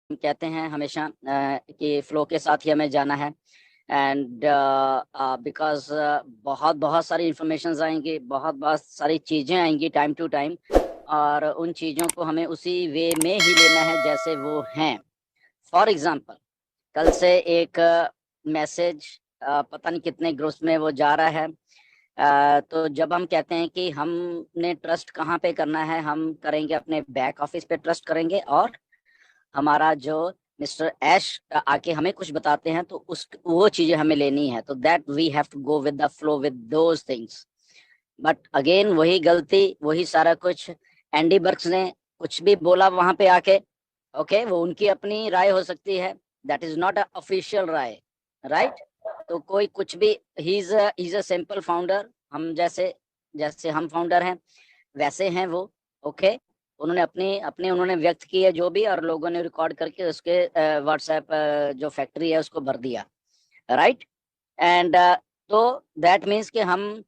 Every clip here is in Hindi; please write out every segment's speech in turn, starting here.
कहते हैं हमेशा कि फ्लो के साथ ही हमें जाना है। एंड बिकॉज बहुत बहुत सारी इंफॉर्मेशन आएंगी, बहुत बहुत सारी चीज़ें आएंगी टाइम टू टाइम, और उन चीज़ों को हमें उसी वे में ही लेना है जैसे वो हैं। फॉर एग्जाम्पल, कल से एक मैसेज पता नहीं कितने ग्रुप्स में वो जा रहा है। तो जब हम कहते हैं कि हमने ट्रस्ट कहाँ पे करना है, हम करेंगे अपने बैक ऑफिस पे ट्रस्ट करेंगे, और हमारा जो मिस्टर ऐश आके हमें कुछ बताते हैं तो उस वो चीजें हमें लेनी है। तो that we have to go with the flow with those things. But again वही गलती, वही सारा कुछ। एंडी बर्क्स ने कुछ भी बोला वहां पे आके, ओके, वो उनकी अपनी राय हो सकती है, that is not a official राय, राइट? तो कोई कुछ भी, he is a simple founder, हम जैसे जैसे हम फाउंडर हैं वैसे हैं वो, ओके। उन्होंने अपनी अपनी उन्होंने व्यक्त की है जो भी, और लोगों ने रिकॉर्ड करके उसके व्हाट्सएप जो फैक्ट्री है उसको भर दिया, राइट? एंड तो दैट मीन्स कि हम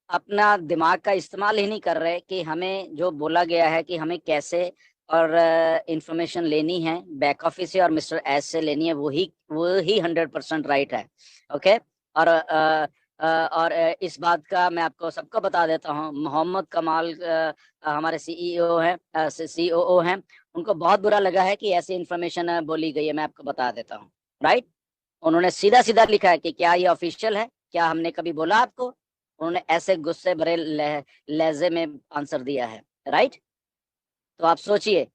अपना दिमाग का इस्तेमाल ही नहीं कर रहे कि हमें जो बोला गया है कि हमें कैसे और इंफॉर्मेशन लेनी है बैक ऑफिस से और मिस्टर एस से लेनी है, वो ही 100% राइट है, ओके। और और इस बात का मैं आपको सबको बता देता हूँ, मोहम्मद कमाल हमारे सीईओ हैं, सीओओ हैं, उनको बहुत बुरा लगा है कि ऐसी इंफॉर्मेशन बोली गई है। मैं आपको बता देता हूँ, राइट? उन्होंने सीधा सीधा लिखा है कि क्या ये ऑफिशियल है, क्या हमने कभी बोला आपको? उन्होंने ऐसे गुस्से भरे लहजे में आंसर दिया है, राइट? तो आप सोचिए।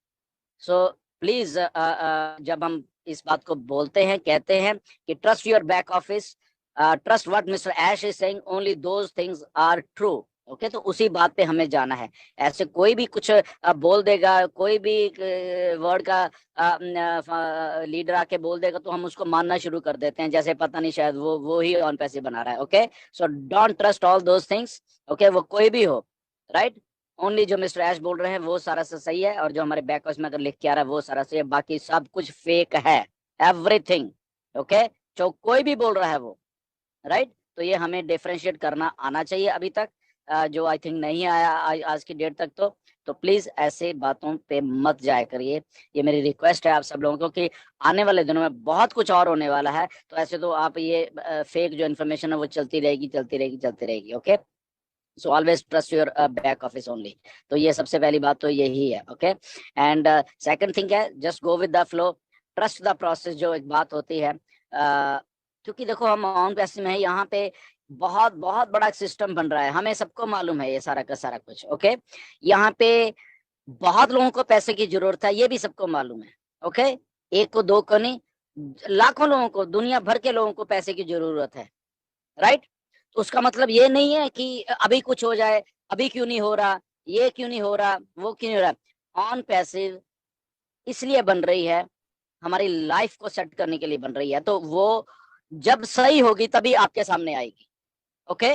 सो प्लीज, जब हम इस बात को बोलते हैं, कहते हैं कि trust your back office, trust what mister Ash is saying, only those things are true, okay. तो उसी बात पे हमें जाना है। ऐसे कोई भी कुछ बोल देगा, कोई भी वर्ड का लीडर आके बोल देगा तो हम उसको मानना शुरू कर देते हैं, जैसे पता नहीं शायद वो ही ऑन पैसे बना रहा है, okay. So don't trust all those things, okay, वो कोई भी हो, राइट? ओनली जो मिस्टर ऐश बोल रहे हैं वो सारा से सही है, और जो हमारे बैक हाउस में अगर लिख के आ रहा है वो सारा सही है, बाकी सब कुछ फेक है, एवरीथिंग, ओके। जो कोई भी बोल रहा है वो, राइट? तो ये हमें डिफरेंशिएट करना आना चाहिए अभी तक, जो आई थिंक नहीं आया आज की डेट तक। तो प्लीज ऐसे बातों पे मत जाया करिए, ये मेरी रिक्वेस्ट है आप सब लोगों को, कि आने वाले दिनों में बहुत कुछ और होने वाला है। तो ऐसे तो आप ये फेक जो इन्फॉर्मेशन है वो चलती रहेगी, चलती रहेगी, चलती रहेगी, okay. So always trust your back office only. तो ये सबसे पहली बात तो यही है, ओके। एंड सेकंड थिंग है, just go with the flow, trust the process, जो एक बात होती है। क्योंकि देखो हम ऑन पैसे में है, यहाँ पे बहुत बहुत बड़ा सिस्टम बन रहा है, हमें सबको मालूम है ये सारा का सारा कुछ, ओके। यहाँ पे बहुत लोगों को पैसे की जरूरत है, ये भी सबको मालूम है, ओके। एक को दो को नहीं, लाखों लोगों को, दुनिया भर के लोगों को पैसे की जरूरत है, राइट? तो उसका मतलब ये नहीं है कि अभी कुछ हो जाए, अभी क्यों नहीं हो रहा, ये क्यों नहीं हो रहा, वो क्यों नहीं हो रहा। ऑन पैसिव इसलिए बन रही है, हमारी लाइफ को सेट करने के लिए बन रही है, तो वो जब सही होगी तभी आपके सामने आएगी, ओके।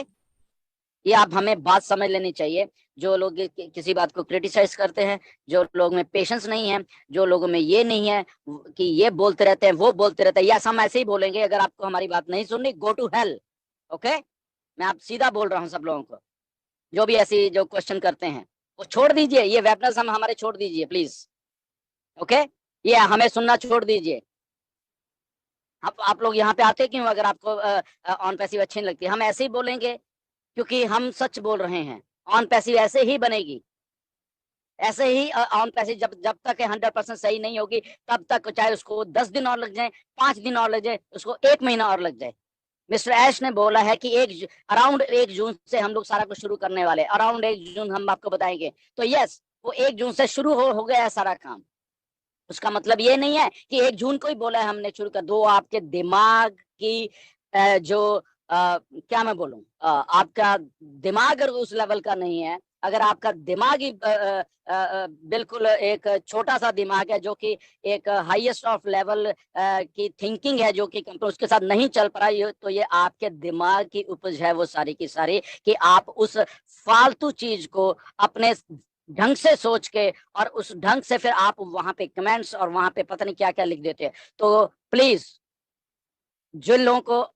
ये आप हमें बात समझ लेनी चाहिए। जो लोग किसी बात को क्रिटिसाइज करते हैं, जो लोग में पेशेंस नहीं है, जो लोगों में ये नहीं है कि ये बोलते रहते हैं वो बोलते रहते हैं, या हम ऐसे ही बोलेंगे, अगर आपको हमारी बात नहीं सुननी, गो टू हेल, ओके। मैं आप सीधा बोल रहा हूँ सब लोगों को, जो भी ऐसी जो क्वेश्चन करते हैं वो छोड़ दीजिए, ये वेबनास हम हमारे छोड़ दीजिए प्लीज, ओके। ये हमें सुनना छोड़ दीजिए। आप लोग यहाँ पे आते क्यों, अगर आपको ऑन पैसिव अच्छी नहीं लगती? हम ऐसे ही बोलेंगे क्योंकि हम सच बोल रहे हैं। ऑन पैसिव ऐसे ही बनेगी, ऐसे ही ऑन पैसिव जब जब तक 100% सही नहीं होगी, तब तक चाहे उसको 10 दिन और लग जाए, 5 दिन और लग जाए, उसको 1 महीना और लग जाए। मिस्टर ऐश ने बोला है कि अराउंड 1 जून से हम लोग सारा कुछ शुरू करने वाले, अराउंड 1 जून हम आपको बताएंगे। तो यस, वो 1 जून से शुरू हो गया है सारा काम। उसका मतलब ये नहीं है कि 1 जून को ही बोला है हमने शुरू कर दो। आपके दिमाग की जो क्या मैं बोलूं, आपका दिमाग अगर उस लेवल का नहीं है, अगर आपका दिमाग ही बिल्कुल एक छोटा सा दिमाग है, जो कि एक हाईएस्ट ऑफ लेवल की थिंकिंग है, जो कि उसके साथ नहीं चल पा रहा है, तो ये आपके दिमाग की उपज है वो सारी की सारी, कि आप उस फालतू चीज को अपने ढंग से सोच के, और उस ढंग से फिर आप वहां पे कमेंट्स और वहां पे पता नहीं क्या क्या लिख देते हैं। तो प्लीज, जिन लोगों को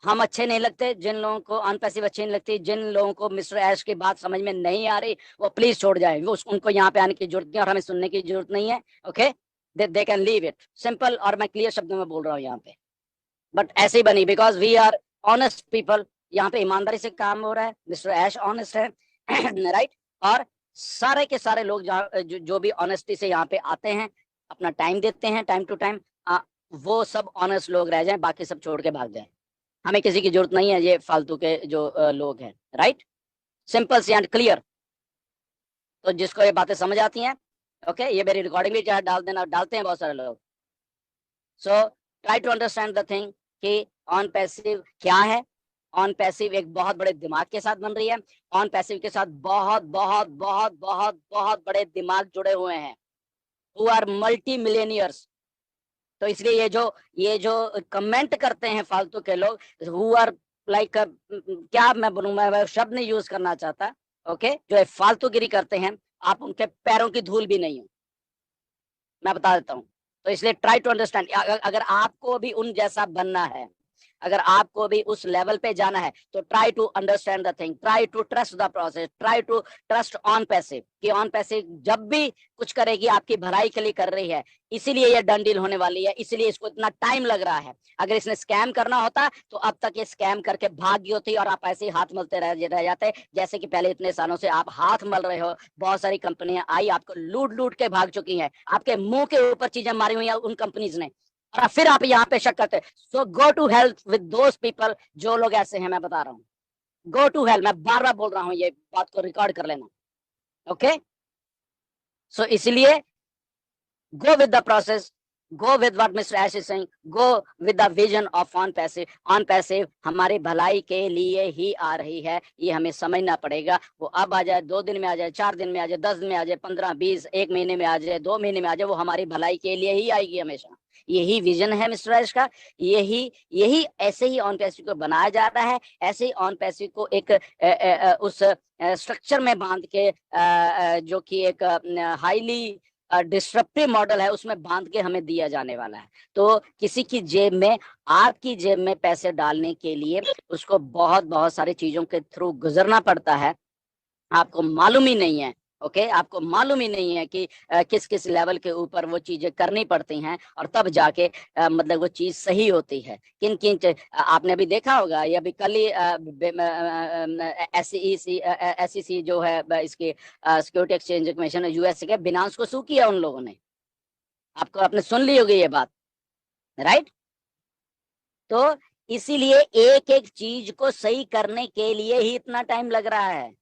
हम अच्छे नहीं लगते, जिन लोगों को अनपैसिव अच्छी नहीं लगती, जिन लोगों को मिस्टर ऐश की बात समझ में नहीं आ रही, वो प्लीज छोड़ जाए, वो उनको यहाँ पे आने की जरूरत नहीं, और हमें सुनने की जरूरत नहीं है, okay. They can leave it, simple. और मैं क्लियर शब्दों में बोल रहा हूँ यहाँ पे, बट ऐसे ही बनी because we are honest people. यहाँ पे ईमानदारी से काम हो रहा है, मिस्टर ऐश ऑनेस्ट है राइट। और सारे के सारे लोग जो भी ऑनेस्टी से यहाँ पे आते हैं, अपना टाइम देते हैं टाइम टू टाइम, वो सब ऑनेस्ट लोग रह जाएं, बाकी सब छोड़ के भाग जाएं। हमें किसी की जरूरत नहीं है ये फालतू के जो लोग हैं, right. Simple see and clear. तो जिसको ये बातें समझ आती हैं, ओके, ये मेरी रिकॉर्डिंग भी चाहे डाल देना, डालते हैं बहुत सारे लोग। So try to understand the thing कि ऑन पैसिव क्या है। ऑन पैसिव एक बहुत बड़े दिमाग के साथ बन रही है। ऑन पैसिव के साथ बहुत बहुत बहुत बहुत बहुत बड़े दिमाग जुड़े हुए हैं, हु आर मल्टी मिलेनियर्स। तो इसलिए ये जो कमेंट करते हैं फालतू के लोग, हु आर लाइक, क्या मैं बोलूं, मैं शब्द नहीं यूज करना चाहता, ओके, जो फालतूगिरी करते हैं, आप उनके पैरों की धूल भी नहीं हो, मैं बता देता हूँ। तो इसलिए ट्राई टू अंडरस्टैंड, अगर आपको भी उन जैसा बनना है, अगर आपको भी उस लेवल पे जाना है, तो try to understand the thing, try to trust the process, try to trust on passive, कि ऑन पैसिव जब भी कुछ करेगी आपकी भलाई के लिए कर रही है, इसीलिए ये डन डील होने वाली है, इसीलिए इसको इतना टाइम लग रहा है। अगर इसने स्कैम करना होता तो अब तक ये स्कैम करके भाग गई होती और आप ऐसे ही हाथ मलते रह जाते, जैसे कि पहले इतने सालों से आप हाथ मल रहे हो। बहुत सारी कंपनियां आई, आपको लूट लूट के भाग चुकी हैं, आपके मुंह के ऊपर चीजें मारी हुई हैं उन कंपनीज ने, और फिर आप यहाँ पे शक करते। So go to help with those people, जो लोग ऐसे हैं, मैं बता रहा हूँ, गो टू हेल्प। मैं बार बार बोल रहा हूँ, ये बात को रिकॉर्ड कर लेना, ओके। सो इसलिए go with the process, go with what Mr. Ash is saying, go with the vision of on passive. On passive हमारी भलाई के लिए ही आ रही है, ये हमें समझना पड़ेगा। वो अब आ जाए, 2 दिन में आ जाए, 4 दिन में आ जाए, 10 दिन में आ जाए, 15, 20, 1 महीने में आ जाए, 2 महीने में आ जाए, वो हमारी भलाई के लिए ही आएगी हमेशा। यही विजन है मिस्टर ऐश का, यही ऐसे ही ऑन पैसिव को बनाया जा रहा है, ऐसे ही ऑन पैसिव को एक उस स्ट्रक्चर में बांध के, जो कि एक हाईली डिस्ट्रप्टिव मॉडल है, उसमें बांध के हमें दिया जाने वाला है। तो किसी की जेब में, आपकी जेब में पैसे डालने के लिए उसको बहुत बहुत सारी चीजों के थ्रू गुजरना पड़ता है, आपको मालूम ही नहीं है, ओके, आपको मालूम ही नहीं है कि किस किस लेवल के ऊपर वो चीजें करनी पड़ती हैं, और तब जाके मतलब वो चीज सही होती है। किन किन आपने अभी देखा होगा, ये अभी कल ही SEC जो है इसकी सिक्योरिटी एक्सचेंज कमीशन यूएस के, बिनांस को सू किया उन लोगों ने, आपने सुन ली होगी ये बात, राइट। तो इसीलिए एक एक चीज को सही करने के लिए ही इतना टाइम लग रहा है,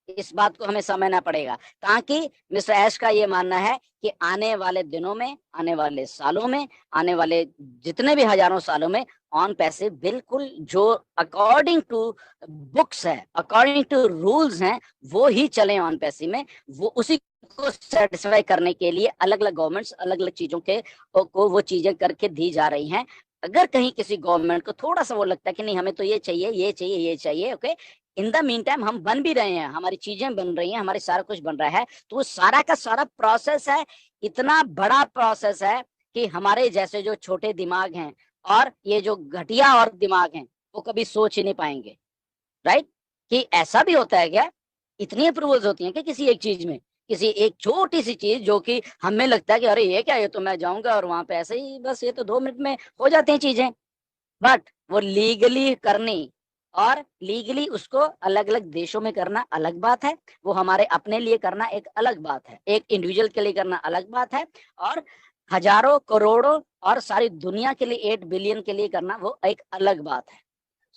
इस बात को हमें समझना पड़ेगा। ताकि मिस्टर ऐश का ये मानना है कि आने वाले दिनों में, आने वाले सालों में, आने वाले जितने भी हजारों सालों में ऑन पैसिव बिल्कुल जो अकॉर्डिंग टू बुक्स है, अकॉर्डिंग टू रूल्स हैं, वो ही चले ऑन पैसिव में। वो उसी को सेटिस्फाई करने के लिए अलग अलग गवर्नमेंट्स अलग अलग चीजों को वो चीजें करके दी जा रही हैं। अगर कहीं किसी गवर्नमेंट को थोड़ा सा वो लगता है कि नहीं हमें तो ये चाहिए, ये चाहिए, ये चाहिए, okay, in the mean time हम बन भी रहे हैं, हमारी चीजें बन रही हैं, हमारे सारा कुछ बन रहा है, तो वो सारा का सारा प्रोसेस है, इतना बड़ा प्रोसेस है कि हमारे जैसे जो छोटे दिमाग हैं और ये जो घटिया और दिमाग हैं, वो कभी सोच ही नहीं पाएंगे, राइट। कि ऐसा भी होता है क्या, इतनी अप्रूवल्स होती हैं कि किसी एक चीज में, किसी एक छोटी सी चीज जो कि हमें लगता है कि अरे ये क्या, ये तो मैं जाऊंगा और वहां पे ऐसे ही बस ये तो 2 मिनट में हो जाती हैं चीजें, बट वो लीगली करनी और लीगली उसको अलग अलग देशों में करना अलग बात है, वो हमारे अपने लिए करना एक अलग बात है, एक इंडिविजुअल के लिए करना अलग बात है, और हजारों करोड़ों और सारी दुनिया के लिए 8 बिलियन के लिए करना वो एक अलग बात है।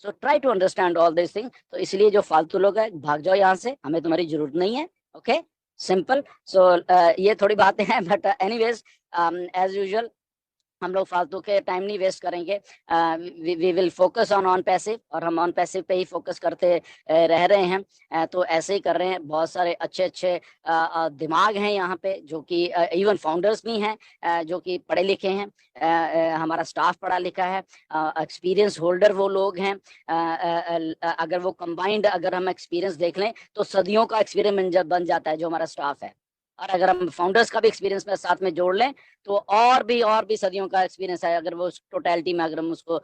So try to understand all this thing. तो इसलिए जो फालतू लोग हैं, भाग जाओ यहाँ से, हमें तुम्हारी जरूरत नहीं है, ओके, सिंपल। सो ये थोड़ी बातें हैं, बट एनीवेज एज यूजुअल हम लोग फालतू के टाइम नहीं वेस्ट करेंगे। We will focus on passive, और हम ऑन पैसिव पे ही फोकस करते रह रहे हैं। तो ऐसे ही कर रहे हैं, बहुत सारे अच्छे अच्छे दिमाग हैं यहाँ पे, जो कि इवन फाउंडर्स भी हैं जो कि पढ़े लिखे हैं, हमारा स्टाफ पढ़ा लिखा है, एक्सपीरियंस होल्डर वो लोग हैं। अगर वो कंबाइंड, अगर हम एक्सपीरियंस देख लें तो सदियों का एक्सपीरियंस बन जाता है जो हमारा स्टाफ है, और अगर हम फाउंडर्स का भी एक्सपीरियंस में साथ में जोड़ लें तो और भी सदियों का एक्सपीरियंस है, अगर वो टोटलिटी में अगर हम उसको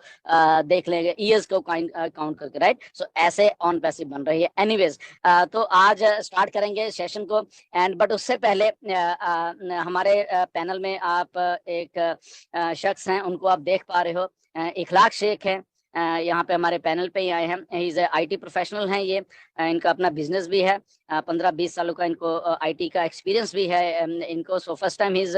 देख लेंगे ईयर्स को काउंट करके, राइट। सो ऐसे ऑन पैसिव बन रही है। एनीवेज, तो आज स्टार्ट करेंगे सेशन को, एंड बट उससे पहले हमारे पैनल में आप एक शख्स हैं, उनको आप देख पा रहे हो, इखलाक शेख है। यहाँ पे हमारे पैनल पे ही आए हैं। इज आईटी प्रोफेशनल हैं ये। इनका अपना बिजनेस भी है। 15-20 सालों का इनको आईटी का एक्सपीरियंस भी है इनको। So first time he is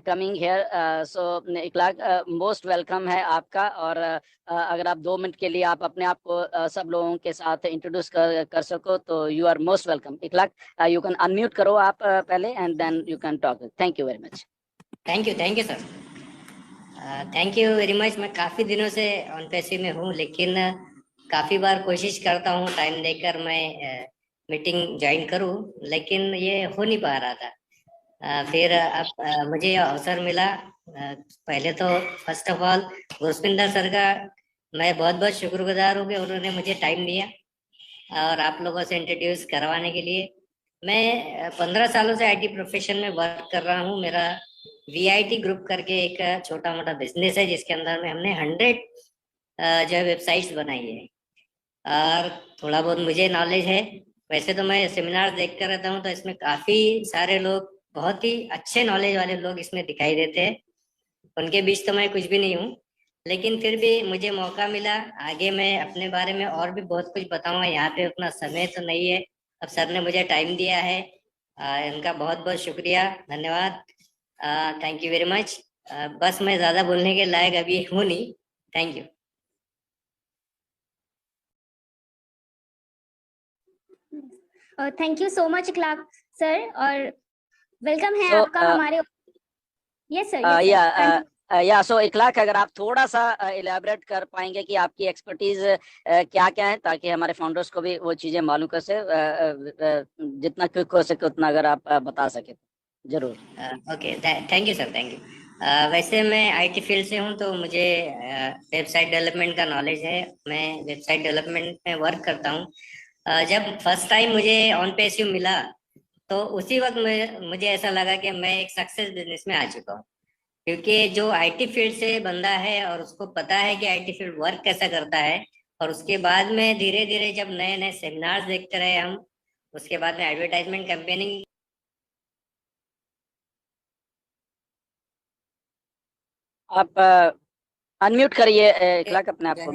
coming here. So Ikhlaq, most welcome है आपका। और अगर आप 2 मिनट के लिए आप अपने आप को सब लोगों के साथ इंट्रोड्यूस कर सको तो you are most welcome. Ikhlaq, you can unmute करो आप पहले, and then you can talk. Thank you very much. Thank you sir. Thank you very much. मैं काफ़ी दिनों से ऑन पैसिव में हूँ, लेकिन काफ़ी बार कोशिश करता हूँ टाइम लेकर मैं मीटिंग ज्वाइन करूँ, लेकिन ये हो नहीं पा रहा था। फिर अब मुझे यह अवसर मिला। पहले तो फर्स्ट ऑफ ऑल गुरस्पिंदर सर का मैं बहुत बहुत शुक्रगुजार हूँ कि उन्होंने मुझे टाइम दिया और आप लोगों से इंट्रोड्यूस करवाने के लिए। मैं 15 सालों से आईटी प्रोफेशन में वर्क कर रहा हूँ। मेरा वीआईटी ग्रुप करके एक छोटा मोटा बिजनेस है, जिसके अंदर में हमने 100 जो है वेबसाइट्स बनाई है, और थोड़ा बहुत मुझे नॉलेज है। वैसे तो मैं सेमिनार देखता रहता हूँ, तो इसमें काफी सारे लोग, बहुत ही अच्छे नॉलेज वाले लोग इसमें दिखाई देते हैं। उनके बीच तो मैं कुछ भी नहीं हूँ, लेकिन फिर भी मुझे मौका मिला। आगे मैं अपने बारे में और भी बहुत कुछ बताऊंगा। यहाँ पे उतना समय तो नहीं है। अब सर ने मुझे टाइम दिया है, इनका बहुत बहुत शुक्रिया, धन्यवाद। Thank you very much. बस मैं ज्यादा बोलने के लायक अभी हूँ नहीं। Thank you. Thank you so much Ikhlaq sir, और वेलकम है So, आपका हमारे। यस सर, या सो इखलाक, अगर आप थोड़ा सा इलेबरेट कर पाएंगे कि आपकी एक्सपर्टीज क्या क्या है, ताकि हमारे फाउंडर्स को भी वो चीजें मालूम कर सके, जितना क्विक हो सके उतना अगर आप बता सके जरूर। Okay, thank you sir, thank you. वैसे मैं आईटी फील्ड से हूँ, तो मुझे वेबसाइट डेवलपमेंट का नॉलेज है। मैं वेबसाइट डेवलपमेंट में वर्क करता हूँ। जब फर्स्ट टाइम मुझे ऑन पैसिव मिला, तो उसी वक्त मुझे ऐसा लगा कि मैं एक सक्सेस बिजनेस में आ चुका हूँ। क्योंकि जो आईटी फील्ड से बंदा है और उसको पता है कि आईटी फील्ड वर्क कैसा करता है, और उसके बाद में धीरे धीरे जब नए नए सेमिनार्स देखते रहे हम, उसके बाद में एडवर्टाइजमेंट कैंपेनिंग। आप अनम्यूट करिए इखलाक अपने आप को।